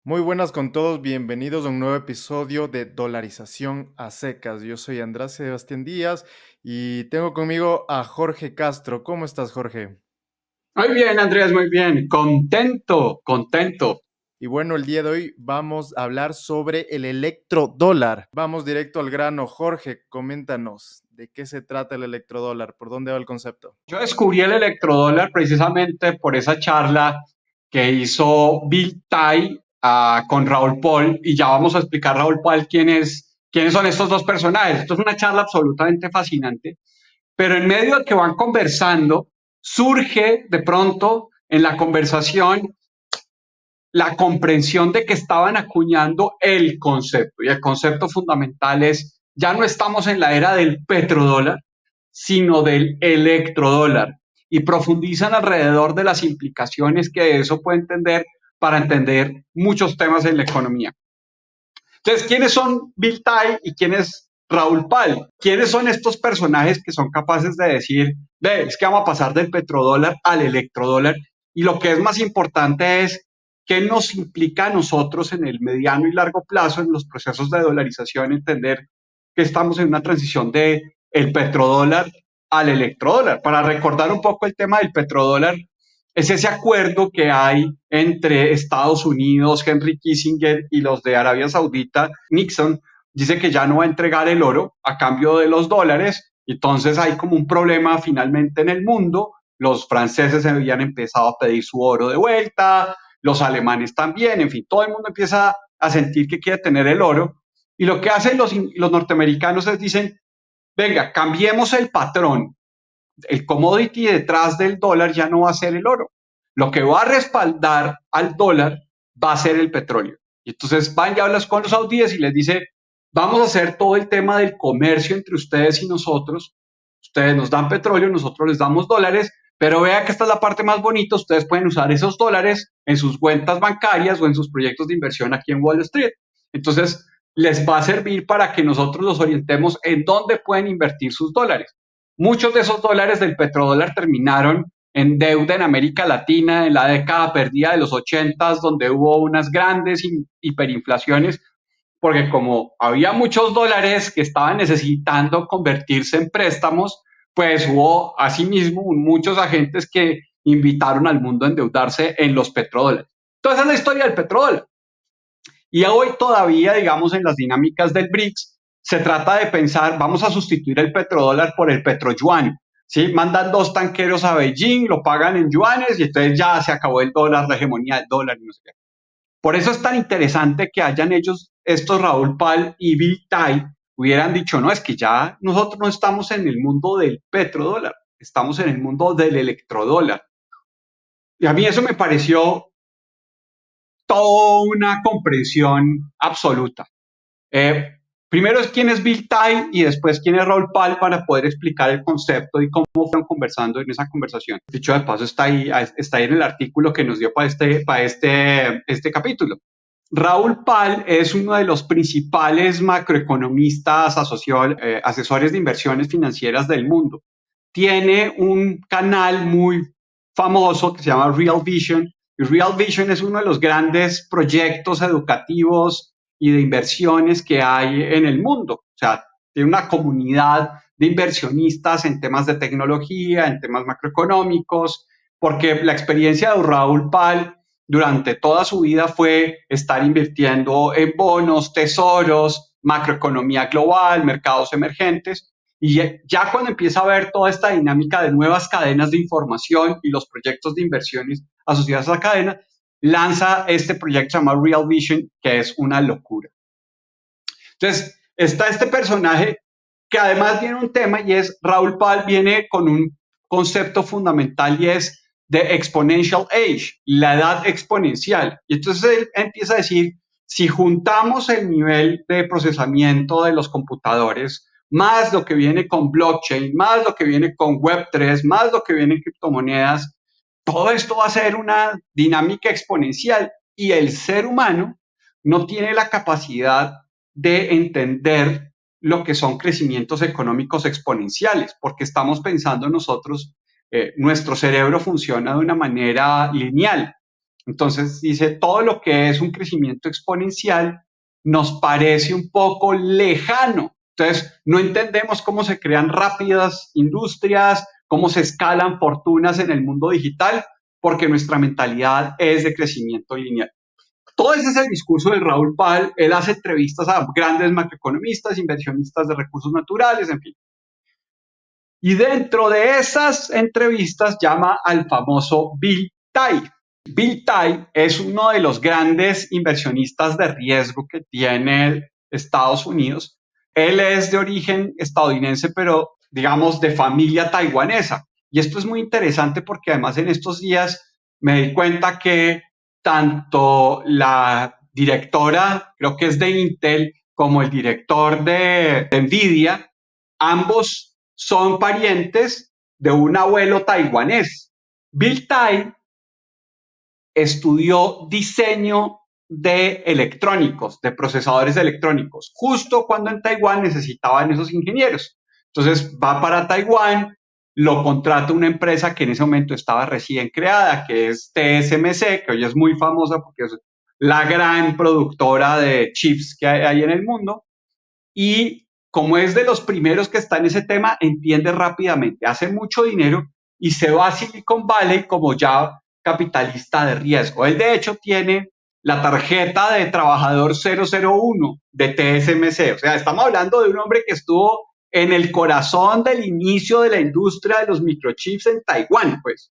Muy buenas con todos, bienvenidos a un nuevo episodio de Dolarización a Secas. Yo soy Andrés Sebastián Díaz y tengo conmigo a Jorge Castro. ¿Cómo estás, Jorge? Muy bien, Andrés, muy bien. Contento, contento. Y bueno, el día de hoy vamos a hablar sobre el electrodólar. Vamos directo al grano. Jorge, coméntanos de qué se trata el electrodólar, por dónde va el concepto. Yo descubrí el electrodólar precisamente por esa charla que hizo Bill Tai con Raúl Paul y ya vamos a explicar, Raúl Paul, quiénes son estos dos personajes. Esto es una charla absolutamente fascinante, pero en medio de que van conversando, surge de pronto en la conversación la comprensión de que estaban acuñando el concepto. Y el concepto fundamental es, ya no estamos en la era del petrodólar, sino del electrodólar. Y profundizan alrededor de las implicaciones que eso puede entender para entender muchos temas en la economía. Entonces, ¿quiénes son Bill Tai y quién es Raúl Pal? ¿Quiénes son estos personajes que son capaces de decir, ve, es que vamos a pasar del petrodólar al electrodólar? Y lo que es más importante es qué nos implica a nosotros en el mediano y largo plazo en los procesos de dolarización, entender que estamos en una transición de el petrodólar al electrodólar. Para recordar un poco el tema del petrodólar, es ese acuerdo que hay entre Estados Unidos, Henry Kissinger y los de Arabia Saudita, Nixon, dice que ya no va a entregar el oro a cambio de los dólares, entonces hay como un problema finalmente en el mundo, los franceses habían empezado a pedir su oro de vuelta, los alemanes también, en fin, todo el mundo empieza a sentir que quiere tener el oro, y lo que hacen los norteamericanos es dicen, venga, cambiemos el patrón, el commodity detrás del dólar ya no va a ser el oro. Lo que va a respaldar al dólar va a ser el petróleo. Y entonces van y hablas con los saudíes y les dice, vamos a hacer todo el tema del comercio entre ustedes y nosotros. Ustedes nos dan petróleo, nosotros les damos dólares, pero vea que esta es la parte más bonita, ustedes pueden usar esos dólares en sus cuentas bancarias o en sus proyectos de inversión aquí en Wall Street. Entonces, les va a servir para que nosotros los orientemos en dónde pueden invertir sus dólares. Muchos de esos dólares del petrodólar terminaron en deuda en América Latina en la década perdida de los 80, donde hubo unas grandes hiperinflaciones, porque como había muchos dólares que estaban necesitando convertirse en préstamos, pues hubo asimismo muchos agentes que invitaron al mundo a endeudarse en los petrodólares. Entonces, esa es la historia del petrodólar. Y hoy todavía, digamos, en las dinámicas del BRICS, se trata de pensar, vamos a sustituir el petrodólar por el petroyuan. ¿Sí? Mandan dos tanqueros a Beijing, lo pagan en yuanes y entonces ya se acabó el dólar, la hegemonía del dólar y no sé qué. Por eso es tan interesante que hayan ellos, estos Raúl Pal y Bill Tai, hubieran dicho, no, es que ya nosotros no estamos en el mundo del petrodólar, estamos en el mundo del electrodólar. Y a mí eso me pareció toda una comprensión absoluta. Eh, Primero es quién es Bill Tai y después quién es Raúl Pal para poder explicar el concepto y cómo fueron conversando en esa conversación. Dicho de paso, está ahí en el artículo que nos dio para este capítulo. Raúl Pal es uno de los principales macroeconomistas asesores de inversiones financieras del mundo. Tiene un canal muy famoso que se llama Real Vision, y Real Vision es uno de los grandes proyectos educativos y de inversiones que hay en el mundo. O sea, tiene una comunidad de inversionistas en temas de tecnología, en temas macroeconómicos, porque la experiencia de Raúl Pal durante toda su vida fue estar invirtiendo en bonos, tesoros, macroeconomía global, mercados emergentes. Y ya cuando empieza a ver toda esta dinámica de nuevas cadenas de información y los proyectos de inversiones asociados a esa cadena, lanza este proyecto llamado Real Vision, que es una locura. Entonces, está este personaje que además tiene un tema y es Raúl Pal viene con un concepto fundamental y es de exponential age, la edad exponencial. Y entonces él empieza a decir, si juntamos el nivel de procesamiento de los computadores, más lo que viene con blockchain, más lo que viene con Web3, más lo que viene en criptomonedas, todo esto va a ser una dinámica exponencial y el ser humano no tiene la capacidad de entender lo que son crecimientos económicos exponenciales, porque estamos pensando nosotros, nuestro cerebro funciona de una manera lineal. Entonces dice, todo lo que es un crecimiento exponencial nos parece un poco lejano. Entonces, no entendemos cómo se crean rápidas industrias, cómo se escalan fortunas en el mundo digital, porque nuestra mentalidad es de crecimiento lineal. Todo ese es el discurso de Raúl Pal. Él hace entrevistas a grandes macroeconomistas, inversionistas de recursos naturales, en fin. Y dentro de esas entrevistas llama al famoso Bill Tai. Bill Tai es uno de los grandes inversionistas de riesgo que tiene Estados Unidos. Él es de origen estadounidense, pero digamos de familia taiwanesa. Y esto es muy interesante porque además en estos días me di cuenta que tanto la directora, creo que es de Intel, como el director de Nvidia, ambos son parientes de un abuelo taiwanés. Bill Tai estudió diseño de electrónicos, de procesadores electrónicos, justo cuando en Taiwán necesitaban esos ingenieros. Entonces va para Taiwán, lo contrata una empresa que en ese momento estaba recién creada, que es TSMC, que hoy es muy famosa porque es la gran productora de chips que hay en el mundo. Y como es de los primeros que está en ese tema, entiende rápidamente, hace mucho dinero y se va a Silicon Valley como ya capitalista de riesgo. Él de hecho tiene la tarjeta de trabajador 001 de TSMC. O sea, estamos hablando de un hombre que estuvo en el corazón del inicio de la industria de los microchips en Taiwán, pues.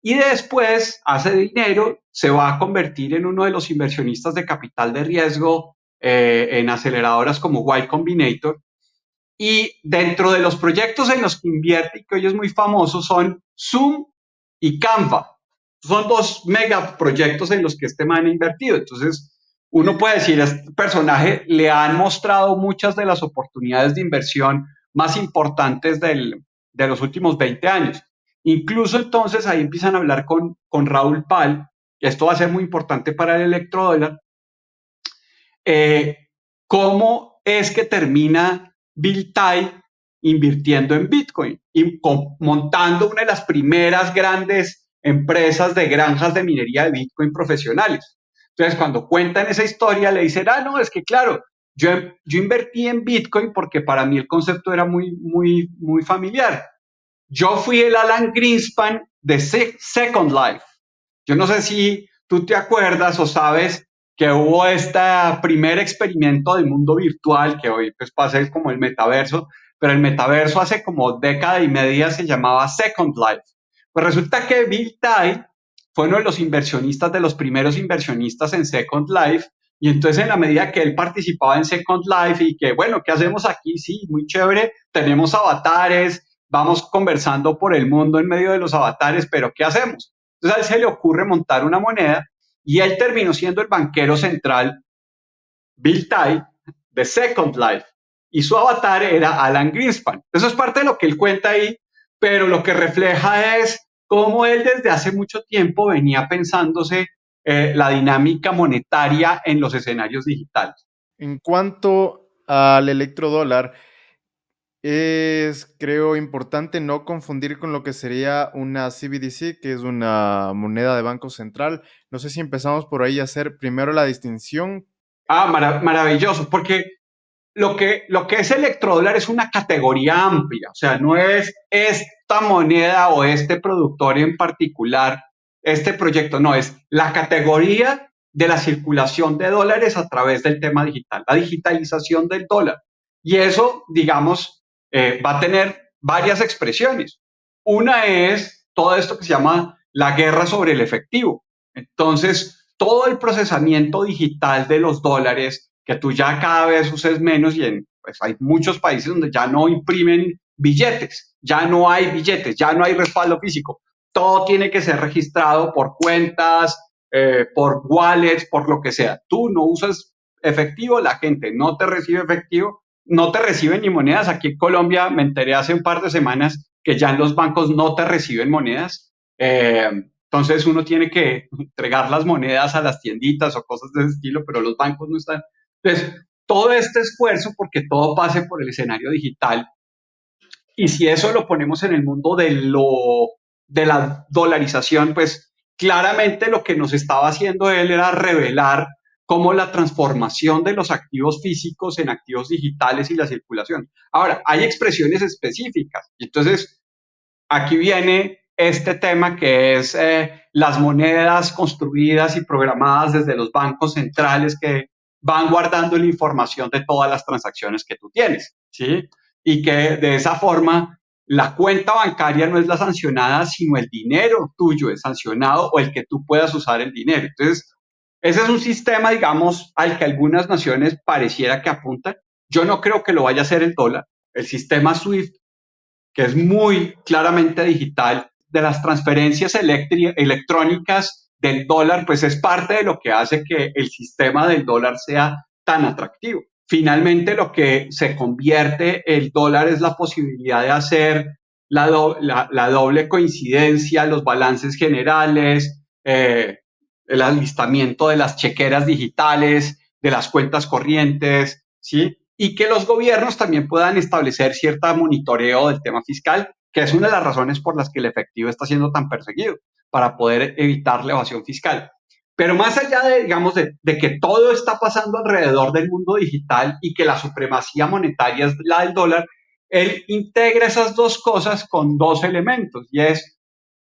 Y después hace dinero, se va a convertir en uno de los inversionistas de capital de riesgo en aceleradoras como Y Combinator. Y dentro de los proyectos en los que invierte y que hoy es muy famoso son Zoom y Canva. Son dos megaproyectos en los que este man ha invertido. Entonces, uno puede decir, a este personaje le han mostrado muchas de las oportunidades de inversión más importantes de los últimos 20 años. Incluso entonces ahí empiezan a hablar con Raúl Pal, que esto va a ser muy importante para el electrodólar, cómo es que termina Bill Tai invirtiendo en Bitcoin y montando una de las primeras grandes empresas de granjas de minería de Bitcoin profesionales. Entonces, cuando cuentan esa historia, le dicen, ah, no, es que claro, yo invertí en Bitcoin porque para mí el concepto era muy familiar. Yo fui el Alan Greenspan de Second Life. Yo no sé si tú te acuerdas o sabes que hubo este primer experimento del mundo virtual, que hoy pues pasa como el metaverso, pero el metaverso hace como década y media se llamaba Second Life. Pues resulta que Bill Tai fue uno de los inversionistas, de los primeros inversionistas en Second Life, y entonces en la medida que él participaba en Second Life y que, bueno, ¿qué hacemos aquí? Sí, muy chévere, tenemos avatares, vamos conversando por el mundo en medio de los avatares, pero ¿qué hacemos? Entonces a él se le ocurre montar una moneda y él terminó siendo el banquero central, Bill Tai, de Second Life. Y su avatar era Alan Greenspan. Eso es parte de lo que él cuenta ahí, pero lo que refleja es cómo él desde hace mucho tiempo venía pensándose la dinámica monetaria en los escenarios digitales. En cuanto al electrodólar, es, creo, importante no confundir con lo que sería una CBDC, que es una moneda de banco central. No sé si empezamos por ahí a hacer primero la distinción. Ah, maravilloso, porque lo que es electrodólar es una categoría amplia, o sea, no es esta moneda o este productor en particular, este proyecto, no, es la categoría de la circulación de dólares a través del tema digital, la digitalización del dólar. Y eso, digamos, va a tener varias expresiones. Una es todo esto que se llama la guerra sobre el efectivo. Entonces, todo el procesamiento digital de los dólares, que tú ya cada vez uses menos y pues hay muchos países donde ya no imprimen billetes, ya no hay billetes, ya no hay respaldo físico. Todo tiene que ser registrado por cuentas, por wallets, por lo que sea. Tú no usas efectivo, la gente no te recibe efectivo, no te reciben ni monedas. Aquí en Colombia me enteré hace un par de semanas que ya en los bancos no te reciben monedas. Entonces uno tiene que entregar las monedas a las tienditas o cosas de ese estilo, pero los bancos no están. Entonces, todo este esfuerzo, porque todo pase por el escenario digital, y si eso lo ponemos en el mundo de la dolarización, pues claramente lo que nos estaba haciendo él era revelar cómo la transformación de los activos físicos en activos digitales y la circulación. Ahora, hay expresiones específicas. Entonces, aquí viene este tema que es las monedas construidas y programadas desde los bancos centrales que van guardando la información de todas las transacciones que tú tienes, ¿sí? Y que de esa forma la cuenta bancaria no es la sancionada, sino el dinero tuyo es sancionado o el que tú puedas usar el dinero. Entonces, ese es un sistema, digamos, al que algunas naciones pareciera que apuntan. Yo no creo que lo vaya a hacer el dólar. El sistema SWIFT, que es muy claramente digital, de las transferencias electrónicas del dólar, pues es parte de lo que hace que el sistema del dólar sea tan atractivo. Finalmente, lo que se convierte el dólar es la posibilidad de hacer la doble coincidencia, los balances generales, el alistamiento de las chequeras digitales, de las cuentas corrientes, ¿sí? Y que los gobiernos también puedan establecer cierto monitoreo del tema fiscal, que es una de las razones por las que el efectivo está siendo tan perseguido, para poder evitar la evasión fiscal. Pero más allá de, digamos, de que todo está pasando alrededor del mundo digital y que la supremacía monetaria es la del dólar, él integra esas dos cosas con dos elementos, y es,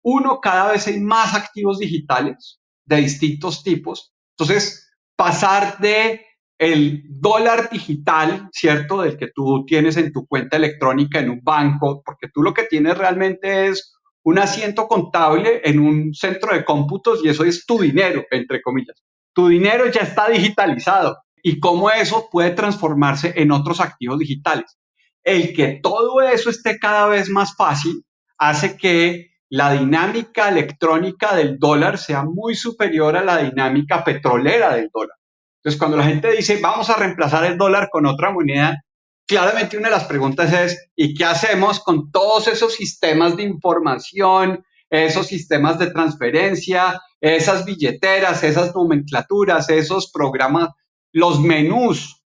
uno, cada vez hay más activos digitales de distintos tipos. Entonces, pasar de el dólar digital, ¿cierto? Del que tú tienes en tu cuenta electrónica en un banco, porque tú lo que tienes realmente es un asiento contable en un centro de cómputos y eso es tu dinero, entre comillas. Tu dinero ya está digitalizado y cómo eso puede transformarse en otros activos digitales. El que todo eso esté cada vez más fácil hace que la dinámica electrónica del dólar sea muy superior a la dinámica petrolera del dólar. Entonces, cuando la gente dice, vamos a reemplazar el dólar con otra moneda, claramente una de las preguntas es, ¿y qué hacemos con todos esos sistemas de información, esos sistemas de transferencia, esas billeteras, esas nomenclaturas, esos programas, los menús,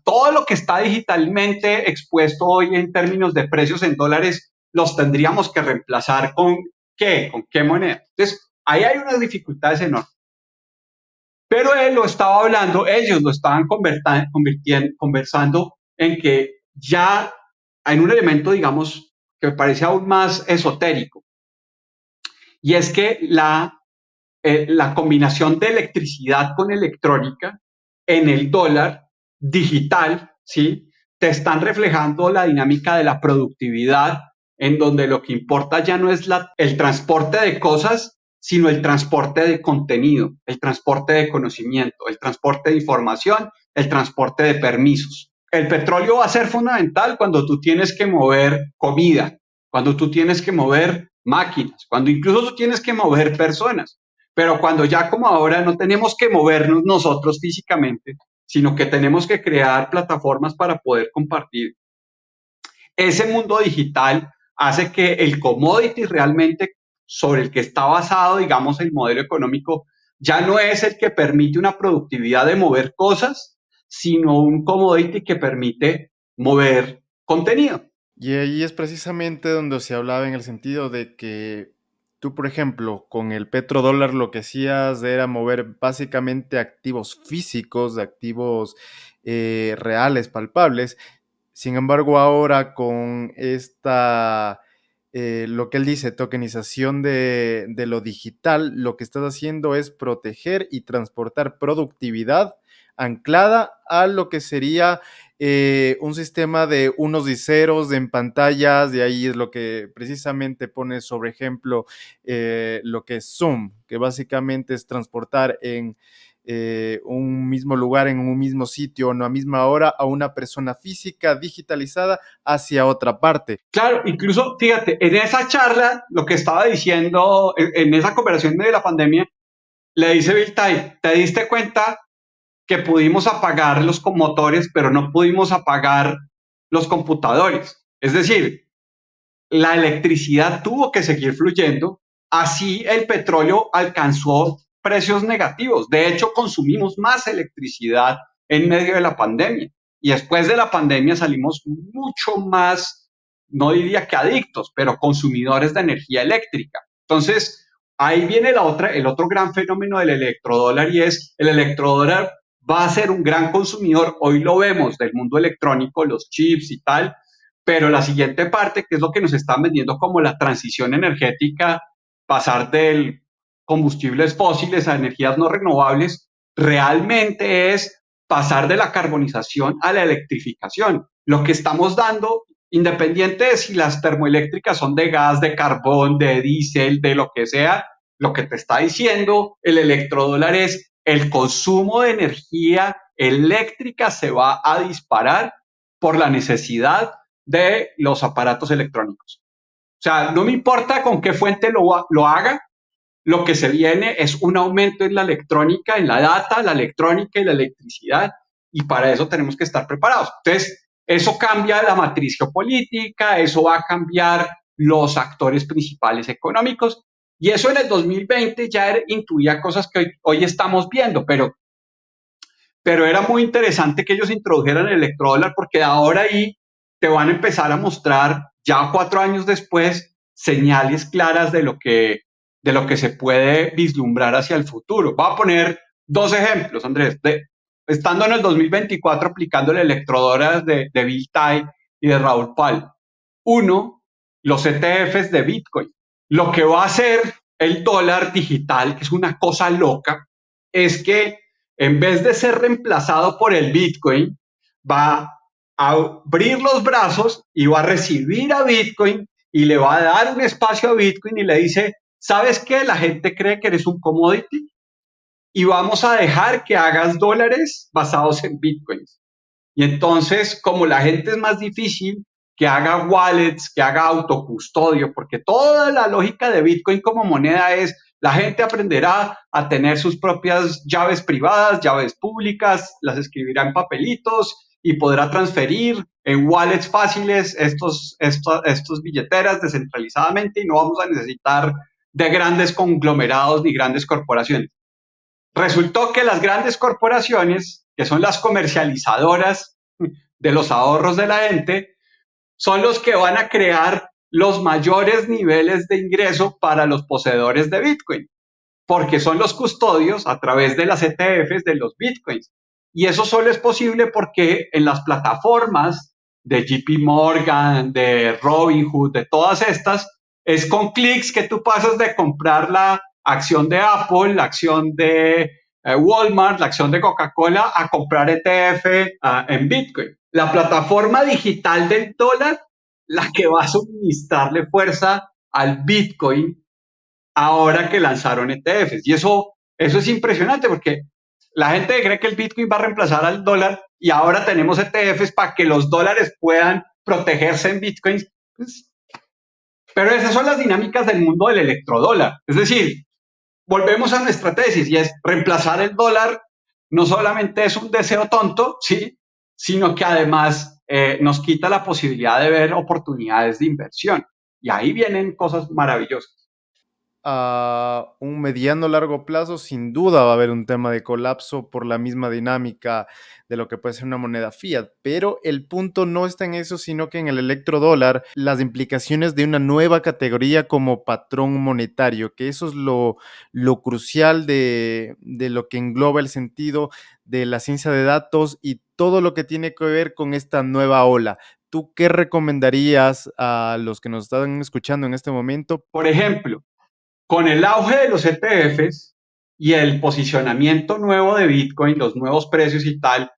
todo lo que está digitalmente expuesto hoy en términos de precios en dólares, los tendríamos que reemplazar con qué, con qué moneda? Entonces, ahí hay unas dificultades enormes. Pero él lo estaba hablando, ellos lo estaban conversando en que ya hay un elemento, digamos, que me parece aún más esotérico, y es que la combinación de electricidad con electrónica en el dólar digital, ¿sí? Te están reflejando la dinámica de la productividad, en donde lo que importa ya no es el transporte de cosas, sino el transporte de contenido, el transporte de conocimiento, el transporte de información, el transporte de permisos. El petróleo va a ser fundamental cuando tú tienes que mover comida, cuando tú tienes que mover máquinas, cuando incluso tú tienes que mover personas. Pero cuando ya como ahora no tenemos que movernos nosotros físicamente, sino que tenemos que crear plataformas para poder compartir, ese mundo digital hace que el commodity realmente sobre el que está basado, digamos, el modelo económico, ya no es el que permite una productividad de mover cosas, sino un commodity que permite mover contenido. Y ahí es precisamente donde se hablaba en el sentido de que tú, por ejemplo, con el petrodólar lo que hacías era mover básicamente activos físicos, activos reales, palpables. Sin embargo, ahora con esta, lo que él dice, tokenización de lo digital, lo que estás haciendo es proteger y transportar productividad anclada a lo que sería un sistema de unos y ceros en pantallas, de ahí es lo que precisamente pone sobre ejemplo lo que es Zoom, que básicamente es transportar en un mismo lugar, en un mismo sitio, en la misma hora, a una persona física digitalizada hacia otra parte. Claro, incluso, fíjate, en esa charla, lo que estaba diciendo, en esa conversación de la pandemia, le dice Bill Tai, ¿te diste cuenta que pudimos apagar los motores, pero no pudimos apagar los computadores? Es decir, la electricidad tuvo que seguir fluyendo, así el petróleo alcanzó precios negativos. De hecho, consumimos más electricidad en medio de la pandemia. Y después de la pandemia salimos mucho más, no diría que adictos, pero consumidores de energía eléctrica. Entonces, ahí viene el otro gran fenómeno del electrodólar y es el electrodólar va a ser un gran consumidor, hoy lo vemos del mundo electrónico, los chips y tal, pero la siguiente parte, que es lo que nos están vendiendo como la transición energética, pasar del combustibles fósiles a energías no renovables, realmente es pasar de la carbonización a la electrificación. Lo que estamos dando, independiente de si las termoeléctricas son de gas, de carbón, de diésel, de lo que sea, lo que te está diciendo el electrodólar es el consumo de energía eléctrica se va a disparar por la necesidad de los aparatos electrónicos. O sea, no me importa con qué fuente lo haga, lo que se viene es un aumento en la electrónica, en la data, la electrónica y la electricidad, y para eso tenemos que estar preparados. Entonces, eso cambia la matriz geopolítica, eso va a cambiar los actores principales económicos, y eso en el 2020 ya intuía cosas que hoy estamos viendo, pero era muy interesante que ellos introdujeran el electrodólar porque ahora ahí te van a empezar a mostrar, ya 4 años después, señales claras de lo que se puede vislumbrar hacia el futuro. Voy a poner dos ejemplos, Andrés. Estando en el 2024 aplicando el electrodólar de Bill Tai y de Raúl Pal. Uno, los ETFs de Bitcoin. Lo que va a hacer el dólar digital, que es una cosa loca, es que en vez de ser reemplazado por el Bitcoin, va a abrir los brazos y va a recibir a Bitcoin y le va a dar un espacio a Bitcoin y le dice, ¿sabes qué? La gente cree que eres un commodity y vamos a dejar que hagas dólares basados en Bitcoins. Y entonces, como la gente es más difícil que haga wallets, que haga autocustodio, porque toda la lógica de Bitcoin como moneda es la gente aprenderá a tener sus propias llaves privadas, llaves públicas, las escribirá en papelitos y podrá transferir en wallets fáciles estos billeteras descentralizadamente y no vamos a necesitar de grandes conglomerados ni grandes corporaciones. Resultó que las grandes corporaciones, que son las comercializadoras de los ahorros de la gente, son los que van a crear los mayores niveles de ingreso para los poseedores de Bitcoin, porque son los custodios a través de las ETFs de los Bitcoins. Y eso solo es posible porque en las plataformas de JP Morgan, de Robinhood, de todas estas, es con clics que tú pasas de comprar la acción de Apple, la acción de Walmart, la acción de Coca-Cola, a comprar ETF en Bitcoin. La plataforma digital del dólar, la que va a suministrarle fuerza al Bitcoin ahora que lanzaron ETFs. Y eso es impresionante porque la gente cree que el Bitcoin va a reemplazar al dólar y ahora tenemos ETFs para que los dólares puedan protegerse en Bitcoins. Pues, pero esas son las dinámicas del mundo del electrodólar. Es decir, volvemos a nuestra tesis y es reemplazar el dólar no solamente es un deseo tonto, ¿sí? Sino que además nos quita la posibilidad de ver oportunidades de inversión. Y ahí vienen cosas maravillosas. A un mediano largo plazo, sin duda va a haber un tema de colapso por la misma dinámica de lo que puede ser una moneda fiat, pero el punto no está en eso, sino que en el electrodólar, las implicaciones de una nueva categoría como patrón monetario, que eso es lo crucial de lo que engloba el sentido de la ciencia de datos y todo lo que tiene que ver con esta nueva ola. ¿Tú qué recomendarías a los que nos están escuchando en este momento? Por ejemplo, con el auge de los ETFs y el posicionamiento nuevo de Bitcoin, los nuevos precios y tal,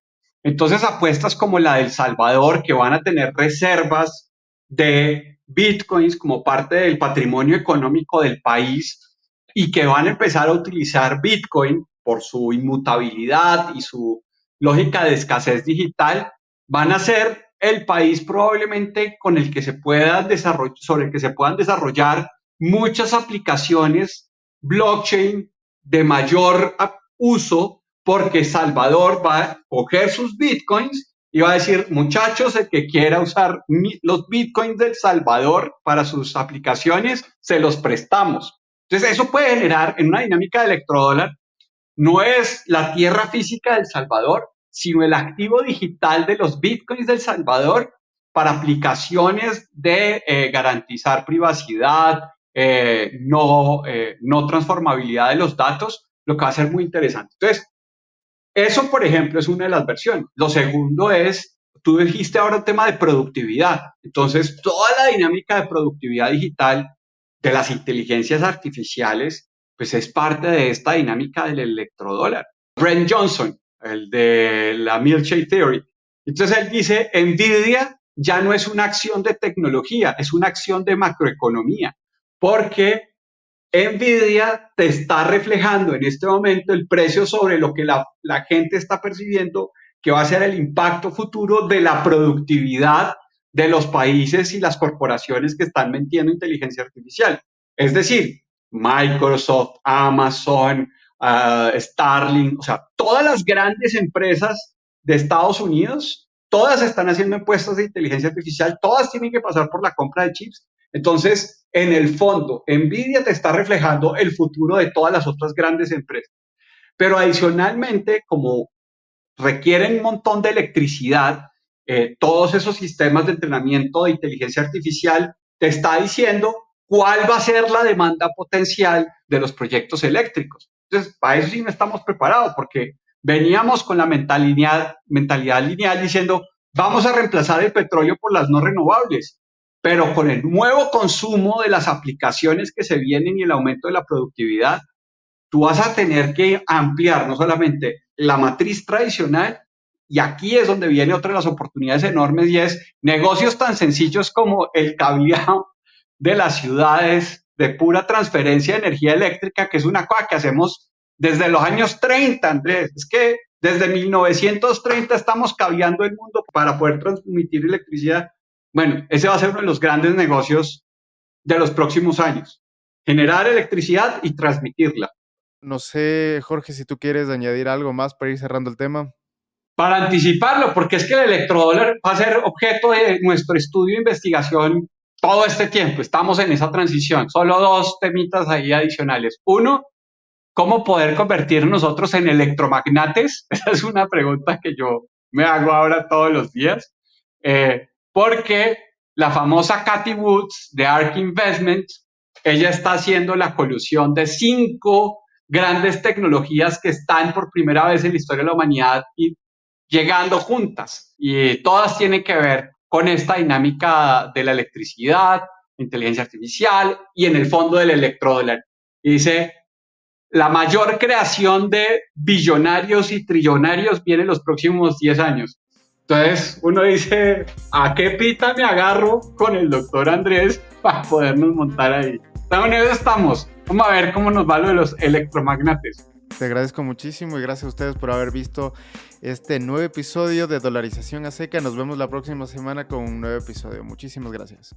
entonces apuestas como la de El Salvador, que van a tener reservas de Bitcoins como parte del patrimonio económico del país y que van a empezar a utilizar Bitcoin por su inmutabilidad y su lógica de escasez digital, van a ser el país probablemente con el que se puedan desarrollar, sobre el que se puedan desarrollar muchas aplicaciones blockchain de mayor uso porque Salvador va a coger sus bitcoins y va a decir, muchachos, el que quiera usar los bitcoins del Salvador para sus aplicaciones, se los prestamos. Entonces, eso puede generar en una dinámica de electrodólar, no es la tierra física del Salvador, sino el activo digital de los bitcoins del Salvador para aplicaciones de garantizar privacidad, no transformabilidad de los datos, lo que va a ser muy interesante. Entonces, eso, por ejemplo, es una de las versiones. Lo segundo es, tú dijiste ahora el tema de productividad. Entonces, toda la dinámica de productividad digital de las inteligencias artificiales, pues es parte de esta dinámica del electrodólar. Brent Johnson, el de la Milkshake Theory. Entonces, él dice, NVIDIA ya no es una acción de tecnología, es una acción de macroeconomía, porque NVIDIA te está reflejando en este momento el precio sobre lo que la gente está percibiendo que va a ser el impacto futuro de la productividad de los países y las corporaciones que están metiendo inteligencia artificial. Es decir, Microsoft, Amazon, Starlink, o sea, todas las grandes empresas de Estados Unidos, todas están haciendo impuestos de inteligencia artificial, todas tienen que pasar por la compra de chips. Entonces, en el fondo, NVIDIA te está reflejando el futuro de todas las otras grandes empresas. Pero adicionalmente, como requieren un montón de electricidad, todos esos sistemas de entrenamiento de inteligencia artificial te está diciendo cuál va a ser la demanda potencial de los proyectos eléctricos. Entonces, para eso sí no estamos preparados, porque veníamos con la mentalidad lineal diciendo, vamos a reemplazar el petróleo por las no renovables, pero con el nuevo consumo de las aplicaciones que se vienen y el aumento de la productividad, tú vas a tener que ampliar no solamente la matriz tradicional, y aquí es donde viene otra de las oportunidades enormes, y es negocios tan sencillos como el cableado de las ciudades, de pura transferencia de energía eléctrica, que es una cosa que hacemos desde los años 30, Andrés. Es que desde 1930 estamos cableando el mundo para poder transmitir electricidad. Bueno, ese va a ser uno de los grandes negocios de los próximos años. Generar electricidad y transmitirla. No sé, Jorge, si tú quieres añadir algo más para ir cerrando el tema. Para anticiparlo, porque es que el electrodólar va a ser objeto de nuestro estudio e investigación todo este tiempo. Estamos en esa transición. Solo dos temitas ahí adicionales. Uno, ¿cómo poder convertir nosotros en electromagnates? Esa es una pregunta que yo me hago ahora todos los días. Porque la famosa Cathie Woods de ARK Investments, ella está haciendo la colusión de 5 grandes tecnologías que están por primera vez en la historia de la humanidad y llegando juntas. Y todas tienen que ver con esta dinámica de la electricidad, inteligencia artificial y en el fondo del electrodólar. Y dice, la mayor creación de billonarios y trillonarios viene en los próximos 10 años. Entonces uno dice, ¿a qué pita me agarro con el doctor Andrés para podernos montar ahí? ¿Dónde estamos? Vamos a ver cómo nos va lo de los electromagnates. Te agradezco muchísimo y gracias a ustedes por haber visto este nuevo episodio de Dolarización a Seca. Nos vemos la próxima semana con un nuevo episodio. Muchísimas gracias.